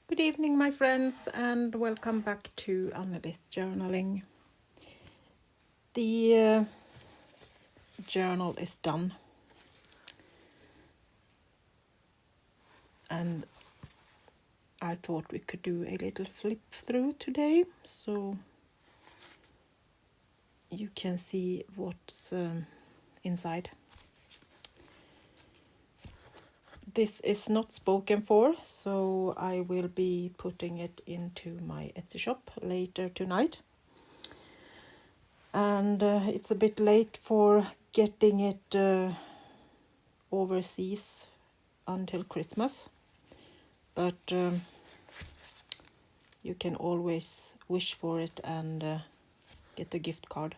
Good evening, my friends, and welcome back to Anneli's journaling. The journal is done, and I thought we could do a little flip through today, so you can see what's inside. This is not spoken for, so I will be putting it into my Etsyshop later tonight. And it's a bit late for getting it overseas until Christmas, but you can always wish for it and get a gift card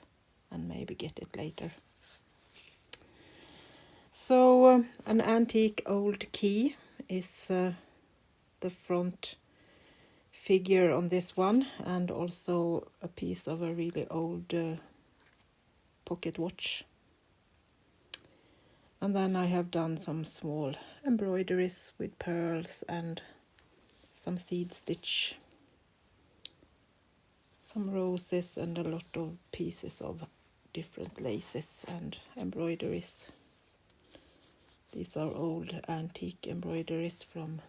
and maybe get it later. So an antique old key is the front figure on this one, and also a piece of a really old pocket watch. And then I have done some small embroideries with pearls and some seed stitch, some roses, and a lot of pieces of different laces and embroideries. These are old antique embroideries from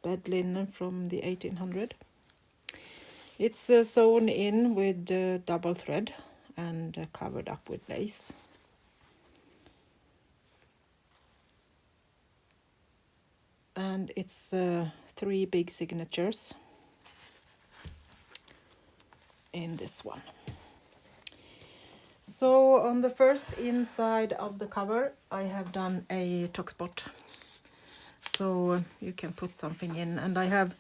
bed linen from the 1800s. It's sewn in with double thread and covered up with lace. And it's 3 big signatures in this one. So on the first inside of the cover I have done a tuck spot, so you can put something in, and I have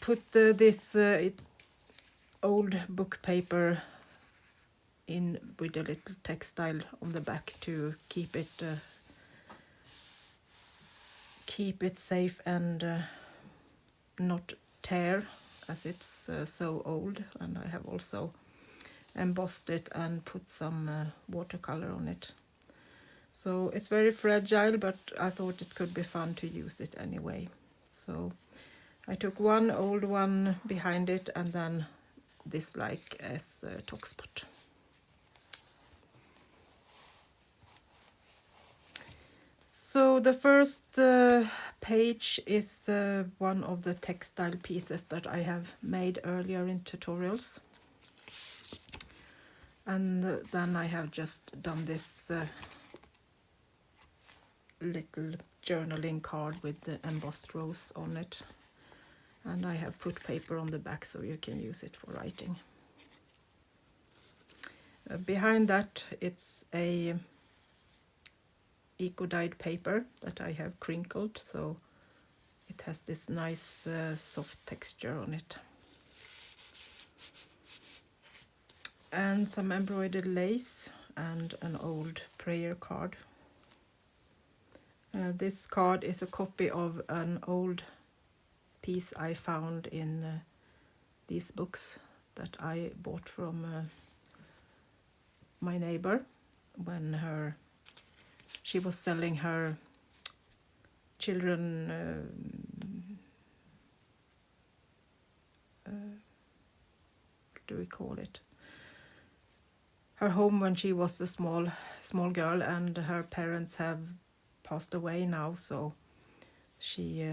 put this old book paper in with a little textile on the back to keep it safe and not tear, as it's so old. And I have also embossed it and put some watercolor on it. So it's very fragile, but I thought it could be fun to use it anyway. So I took one old one behind it and then this like as a tuck spot. So the first page is one of the textile pieces that I have made earlier in tutorials. And then I have just done this little journaling card with the embossed rose on it. And I have put paper on the back so you can use it for writing. Behind that it's a eco-dyed paper that I have crinkled, so it has this nice soft texture on it. And some embroidered lace and an old prayer card. This card is a copy of an old piece I found in these books that I bought from my neighbor when she was selling her children what do we call it? Her home when she was a small girl, and her parents have passed away now, so she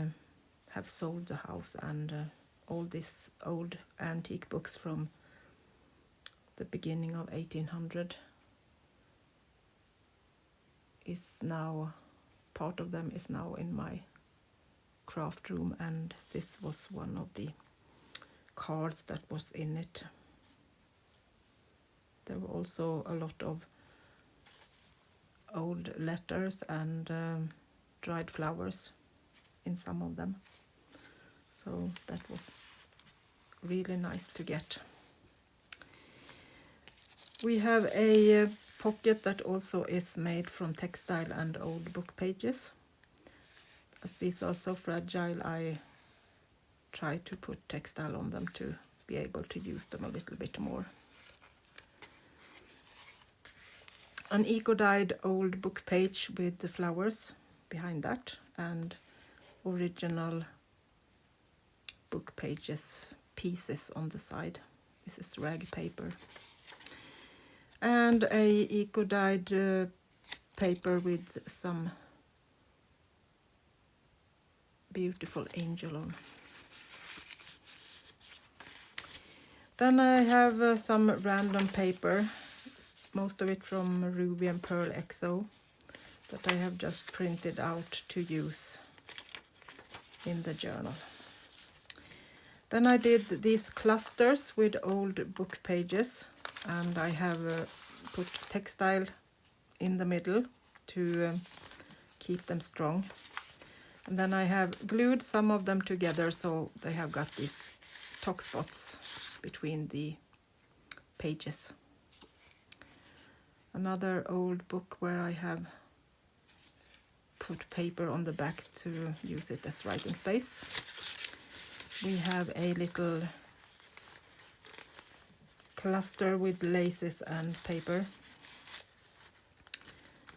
have sold the house, and all these old antique books from the beginning of 1800 is now, part of them is now in my craft room, and this was one of the cards that was in it. There were also a lot of old letters and dried flowers in some of them, so that was really nice to get. We have a pocket that also is made from textile and old book pages. As these are so fragile, I try to put textile on them to be able to use them a little bit more. An eco-dyed old book page with the flowers behind that, and original book pages pieces on the side. This is rag paper. And a eco-dyed paper with some beautiful angel on. Then I have some random paper, most of it from Ruby and Pearl XO, that I have just printed out to use in the journal. Then I did these clusters with old book pages, and I have put textile in the middle to keep them strong. And then I have glued some of them together so they have got these top spots between the pages. Another old book where I have put paper on the back to use it as writing space. We have a little cluster with laces and paper.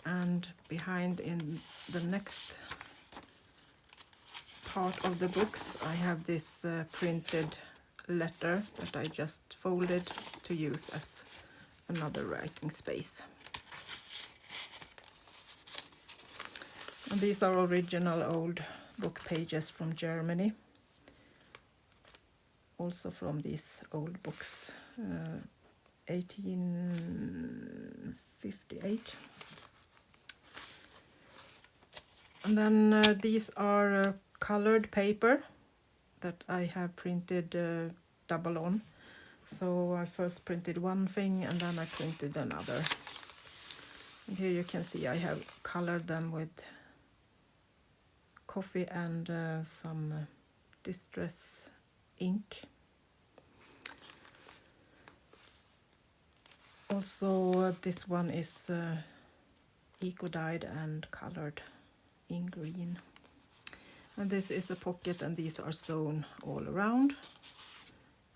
And behind in the next part of the books I have this printed letter that I just folded to use as another writing space. And these are original old book pages from Germany. Also from these old books, 1858. And then these are colored paper that I have printed double on. So I first printed one thing and then I printed another. And here you can see I have colored them with coffee and some distress ink. Also this one is eco-dyed and colored in green. And this is a pocket and these are sewn all around.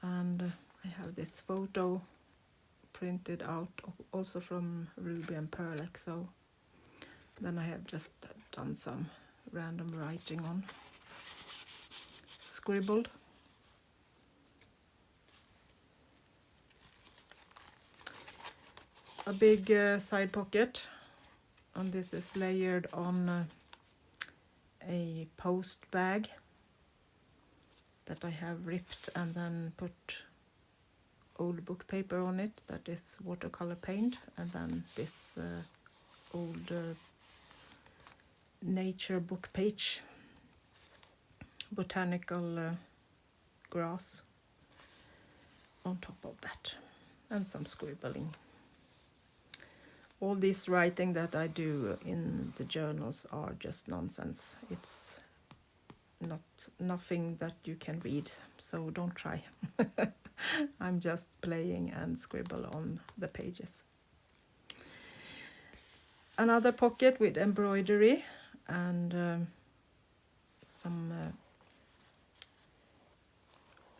And I have this photo printed out also from Ruby and Pearl XO. Then I have just done some random writing on, scribbled. A big side pocket, and this is layered on a post bag that I have ripped and then put old book paper on it, that is watercolor paint, and then this old nature book page, botanical grass on top of that, and some scribbling. All this writing that I do in the journals are just nonsense. It's nothing that you can read, so don't try. I'm just playing and scribble on the pages. Another pocket with embroidery and some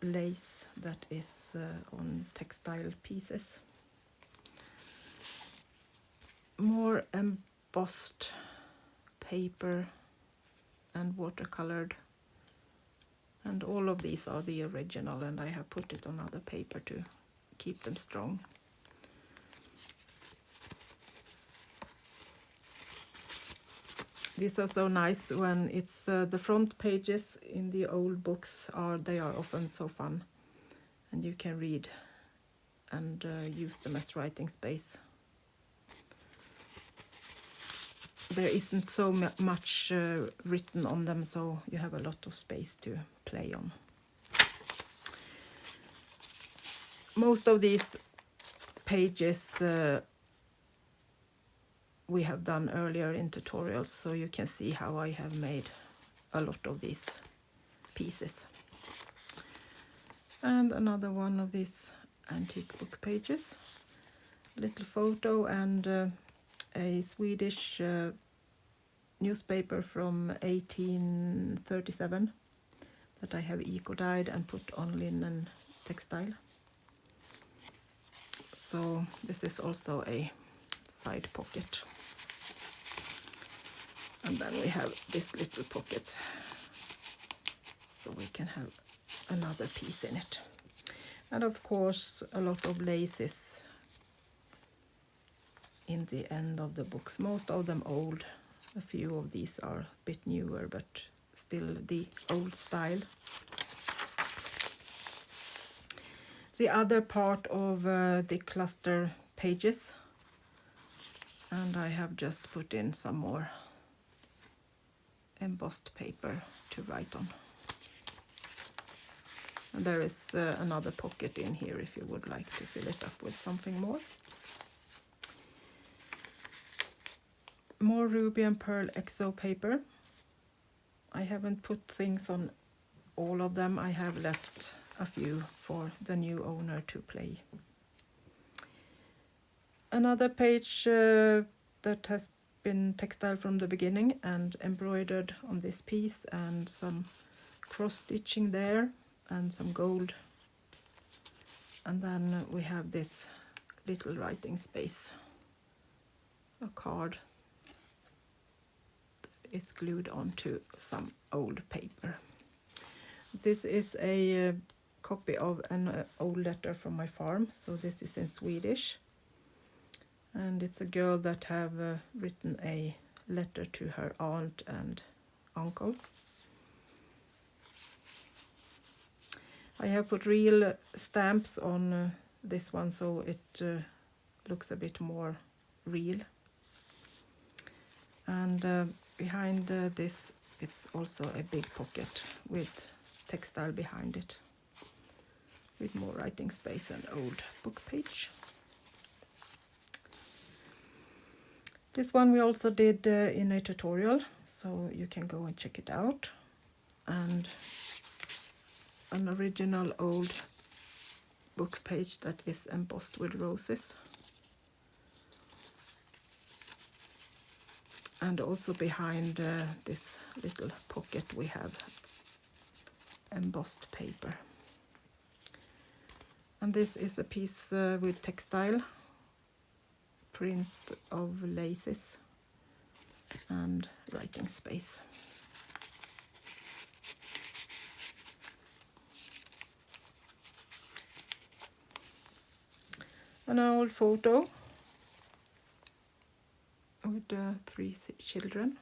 lace that is on textile pieces. More embossed paper and watercolored, and all of these are the original, and I have put it on other paper to keep them strong. These are so nice when it's the front pages in the old books they are often so fun, and you can read and use them as writing space. There isn't so much written on them, so you have a lot of space to play on. Most of these pages we have done earlier in tutorials, so you can see how I have made a lot of these pieces. And another one of these antique book pages. Little photo and a Swedish newspaper from 1837 that I have eco-dyed and put on linen textile. So this is also a side pocket. And then we have this little pocket, so we can have another piece in it. And of course a lot of laces in the end of the books, most of them old. A few of these are a bit newer, but still the old style. The other part of the cluster pages, and I have just put in some more embossed paper to write on. And there is another pocket in here if you would like to fill it up with something more. More ruby and pearl exo paper. I haven't put things on all of them. I have left a few for the new owner to play. Another page that has been textile from the beginning and embroidered on this piece, and some cross stitching there and some gold. And then we have this little writing space, a card. It's glued onto some old paper. This is a copy of an old letter from my farm, so this is in Swedish. And it's a girl that have written a letter to her aunt and uncle. I have put real stamps on this one, so it looks a bit more real. And behind this, it's also a big pocket with textile behind it, with more writing space and old book page. This one we also did in a tutorial, so you can go and check it out. And an original old book page that is embossed with roses. And also behind this little pocket we have embossed paper. And this is a piece with textile, print of laces and writing space. An old photo with 3 children.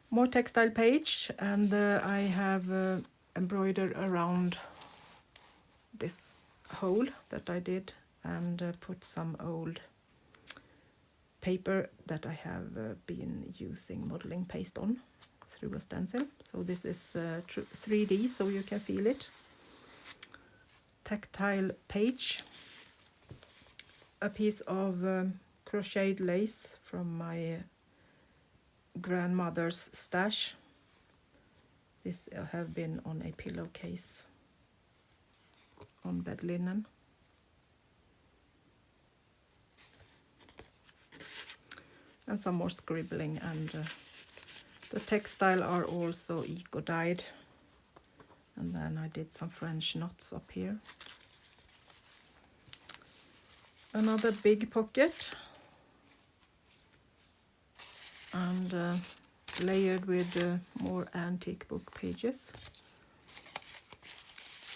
More textile page, and I have embroidered around this hole that I did, and put some old paper that I have been using modeling paste on through a stencil. So this is 3D, so you can feel it. Tactile page. A piece of crocheted lace from my grandmother's stash. This have been on a pillowcase on bed linen. And some more scribbling, and the textile are also eco-dyed. And then I did some French knots up here. Another big pocket, and layered with more antique book pages.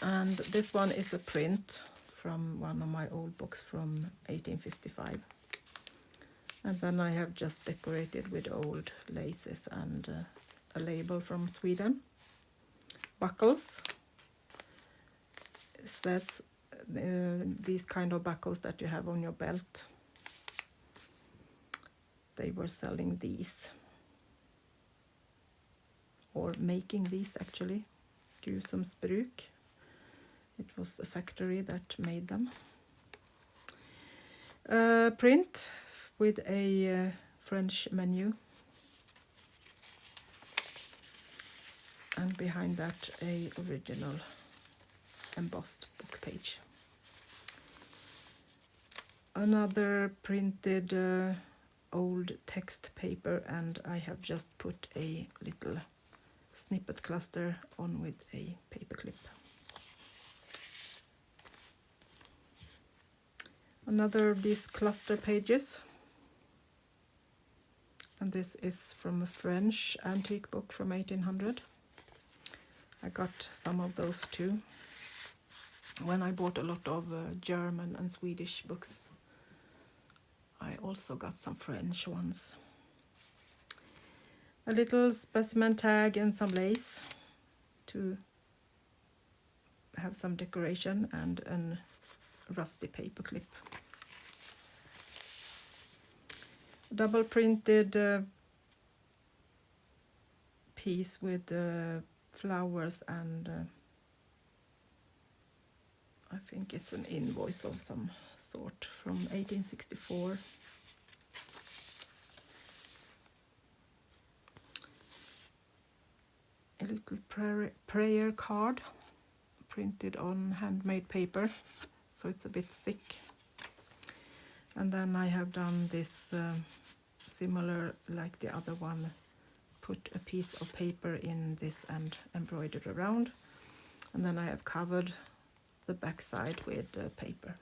And this one is a print from one of my old books from 1855. And then I have just decorated with old laces and a label from Sweden. Buckles. It says these kind of buckles that you have on your belt. They were selling these, or making these actually. Bruk. It was a factory that made them. Print with a French menu. And behind that a original embossed book page. Another printed old text paper, and I have just put a little snippet cluster on with a paper clip. Another of these cluster pages, and this is from a French antique book from 1800. I got some of those too. When I bought a lot of German and Swedish books, I also got some French ones. A little specimen tag and some lace to have some decoration, and a rusty paper clip. Double printed piece with flowers, and I think it's an invoice of some sort from 1864. A little prayer card printed on handmade paper, so it's a bit thick. And then I have done this similar like the other one, put a piece of paper in this and embroidered around, and then I have covered the back side with paper.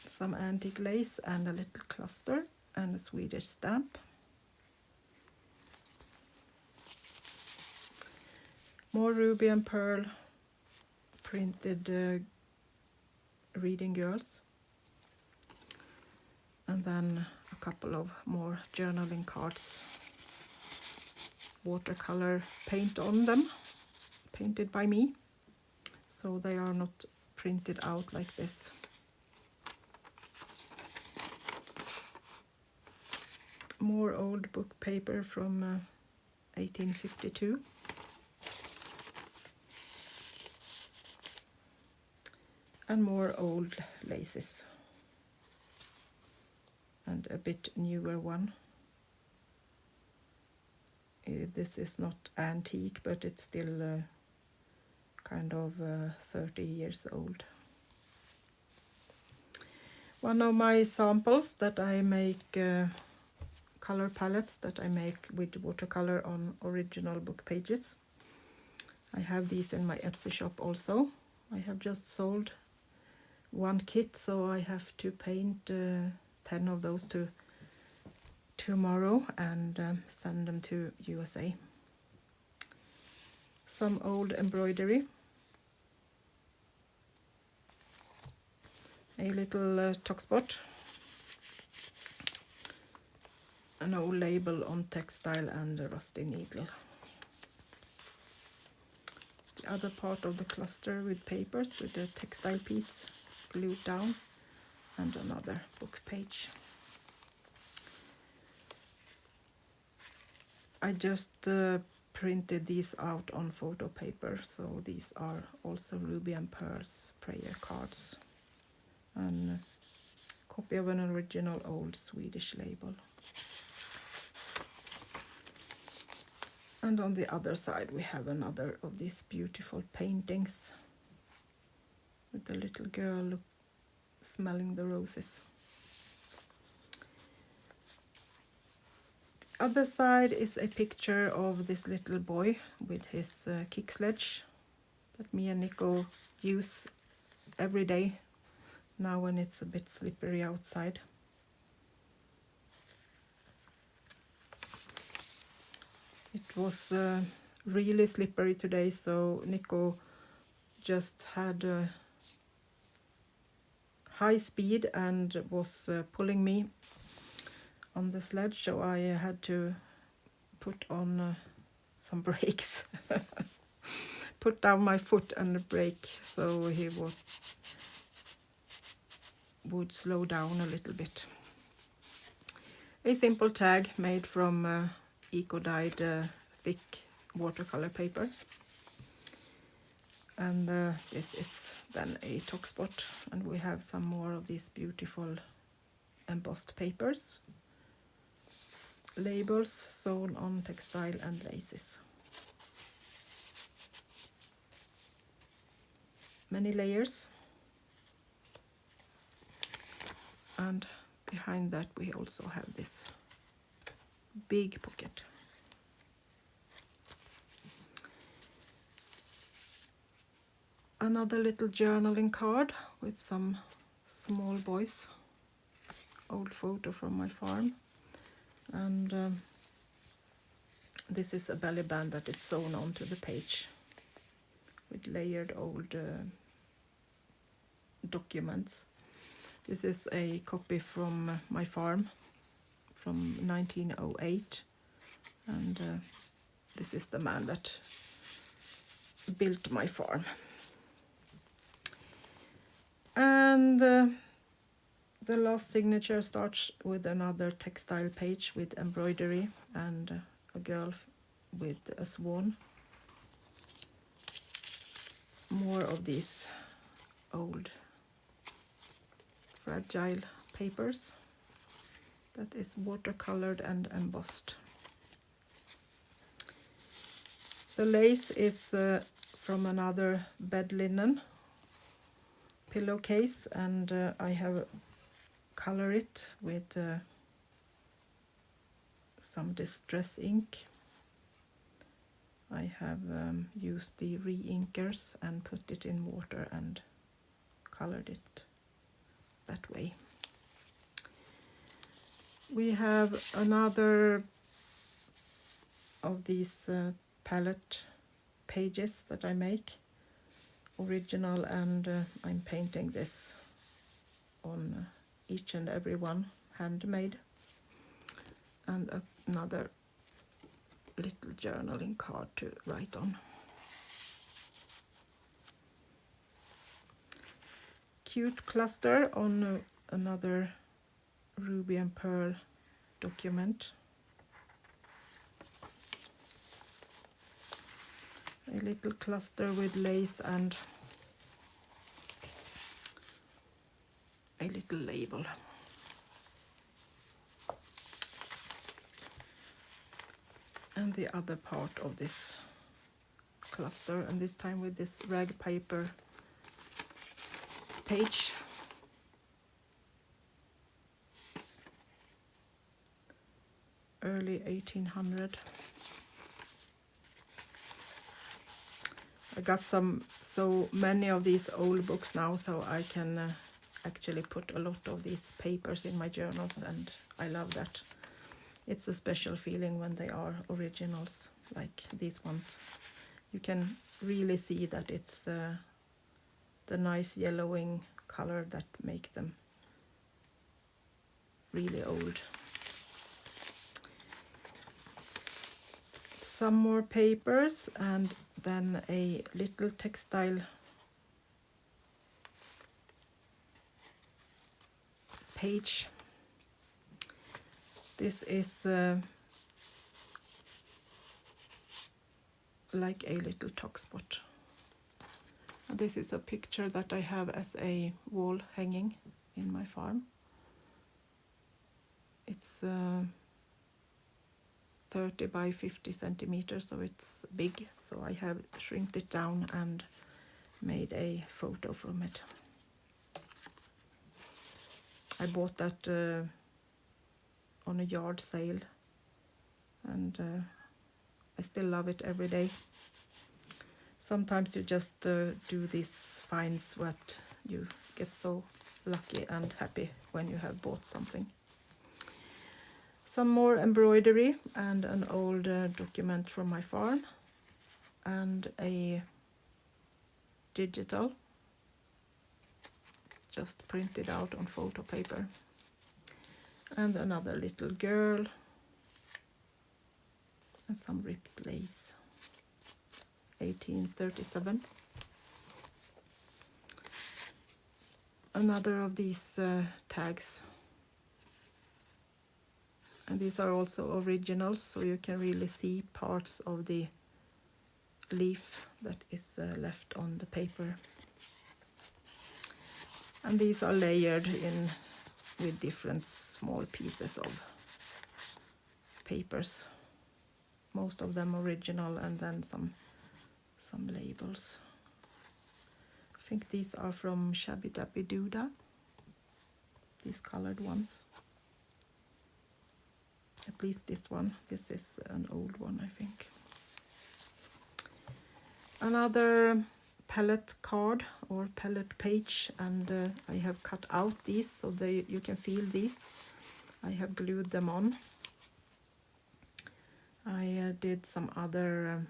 Some antique lace and a little cluster and a Swedish stamp. More ruby and pearl printed reading girls, and then a couple of more journaling cards, watercolor paint on them, painted by me, so they are not printed out like this. More old book paper from 1852. And more old laces. And a bit newer one. This is not antique, but it's still kind of 30 years old. One of my samples that I make, color palettes that I make with watercolor on original book pages. I have these in my Etsyshop also. I have just sold one kit, so I have to paint 10 of those tomorrow and send them to USA. Some old embroidery. A little tuck spot. An old label on textile and a rusty needle. The other part of the cluster with papers with the textile piece glued down, and another book page. I just printed these out on photo paper, so these are also ruby and pearls prayer cards, and a copy of an original old Swedish label. And on the other side we have another of these beautiful paintings with the little girl smelling the roses. The other side is a picture of this little boy with his kick sledge that me and Nico use every day now when it's a bit slippery outside. It was really slippery today, so Nico just had high speed and was pulling me on the sledge, so I had to put on some brakes. Put down my foot and brake so he would slow down a little bit. A simple tag made from eco-dyed thick watercolor paper. And this is then a tuck spot, and we have some more of these beautiful embossed papers, labels sewn on textile and laces. Many layers, and behind that we also have this big pocket. Another little journaling card with some small boys. Old photo from my farm. And this is a belly band that is sewn onto the page with layered old documents. This is a copy from my farm from 1908, and this is the man that built my farm. And the last signature starts with another textile page with embroidery and a girl with a swan. More of these old fragile papers that is watercolored and embossed. The lace is from another bed linen pillowcase, and I have colored it with some distress ink. I have used the re-inkers and put it in water and colored it that way. We have another of these palette pages that I make, original, and I'm painting this on each and every one, handmade, and another little journaling card to write on. Cute cluster on another ruby and pearl document. A little cluster with lace and a little label. And the other part of this cluster, and this time with this rag paper page. Early 1800. I got so many of these old books now, so I can actually put a lot of these papers in my journals, and I love that. It's a special feeling when they are originals, like these ones. You can really see that it's the nice yellowing color that make them really old. Some more papers, and then a little textile page. This is like a little tuck spot. And this is a picture that I have as a wall hanging in my farm. It's 30 by 50 centimeters, so it's big. So I have shrinked it down and made a photo from it. I bought that on a yard sale, and I still love it every day. Sometimes you just do these finds that you get so lucky and happy when you have bought something. Some more embroidery and an old document from my farm, and a digital just printed out on photo paper, and another little girl and some ripped lace, 1837. Another of these tags, and these are also originals, so you can really see parts of the leaf that is left on the paper. And these are layered in with different small pieces of papers, most of them original, and then some labels. I think these are from Shabby Dabby Doodah, these colored ones. At least this one. This is an old one, I think. Another palette card or palette page, and I have cut out these so you can feel these. I have glued them on. I did some other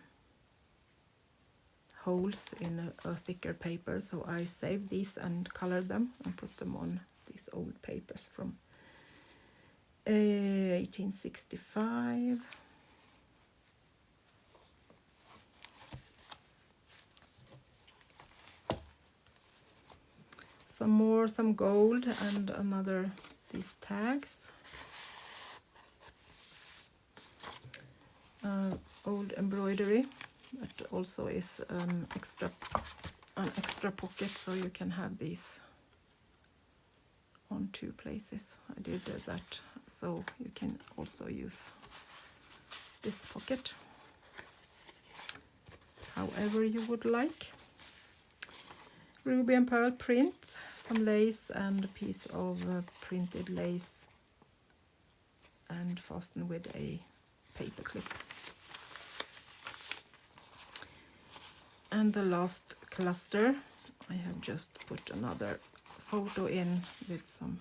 holes in a thicker paper, so I saved these and colored them and put them on these old papers from 1865. Some gold and another, these tags. Old embroidery that also is an extra pocket, so you can have these on 2 places. I did that, so you can also use this pocket however you would like. Ruby and pearl print, some lace and a piece of printed lace, and fastened with a paper clip. And the last cluster, I have just put another photo in with some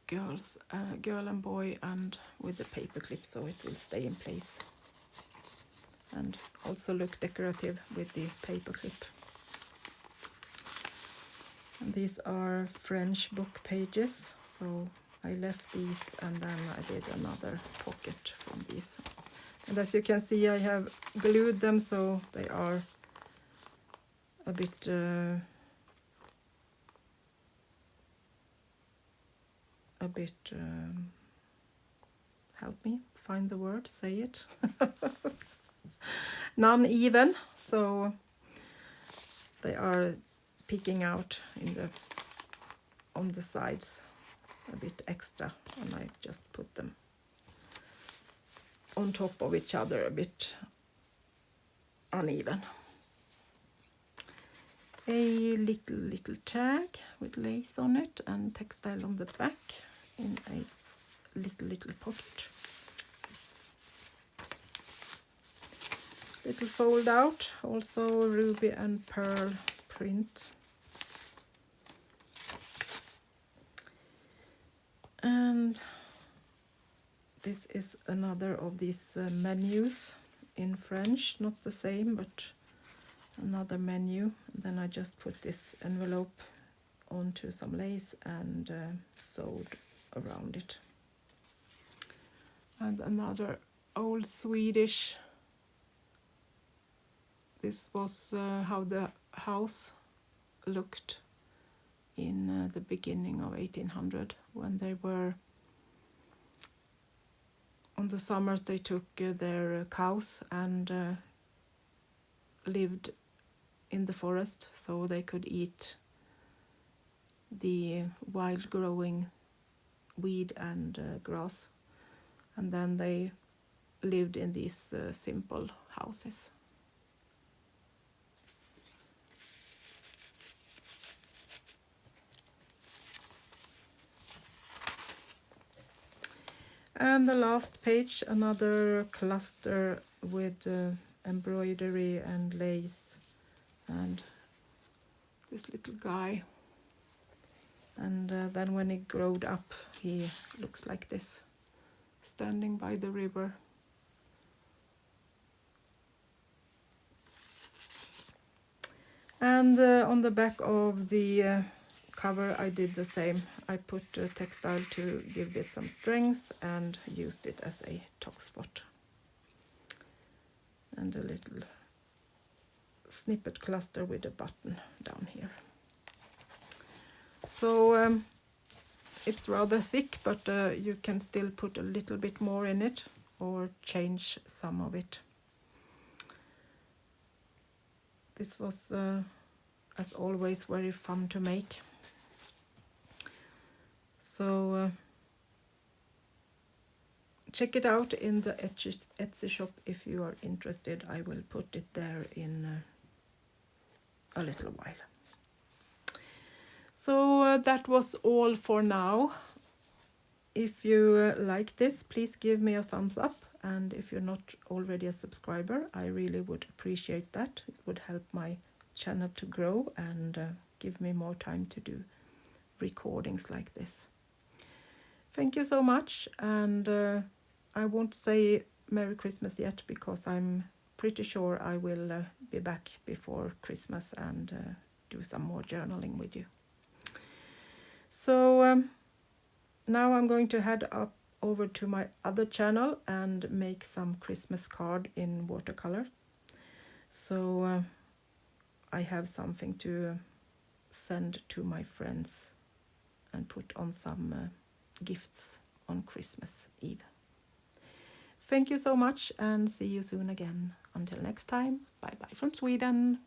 girl and boy, and with the paper clip, so it will stay in place and also look decorative with the paper clip. And these are French book pages, so I left these and then I did another pocket from these. And as you can see, I have glued them, so they are a bit help me find the word, say it. Non-even, so they are peeking out on the sides a bit extra, and I just put them on top of each other, a bit uneven. A little tag with lace on it and textile on the back in a little pocket. Little fold out, also ruby and pearl print. And this is another of these menus in French, not the same, but another menu. Then I just put this envelope onto some lace and sewed around it. And another old Swedish. This was how the house looked in the beginning of 1800, when they were on the summers. They took their cows and lived in the forest, so they could eat the wild growing weed and grass, and then they lived in these simple houses. And the last page, another cluster with embroidery and lace, and this little guy. And then when he growed up, he looks like this, standing by the river. And on the back of the cover I did the same. I put textile to give it some strength and used it as a top spot. And a little snippet cluster with a button down here. So it's rather thick, but you can still put a little bit more in it or change some of it. This was, as always, very fun to make. So check it out in the Etsyshop if you are interested. I will put it there in a little while. So that was all for now. If you like this, please give me a thumbs up. And if you're not already a subscriber, I really would appreciate that. It would help my channel to grow and give me more time to do recordings like this. Thank you so much, and I won't say Merry Christmas yet because I'm pretty sure I will be back before Christmas and do some more journaling with you. So now I'm going to head up over to my other channel and make some Christmas card in watercolor. So I have something to send to my friends and put on some gifts on Christmas Eve. Thank you so much and see you soon again. Until next time, bye bye from Sweden.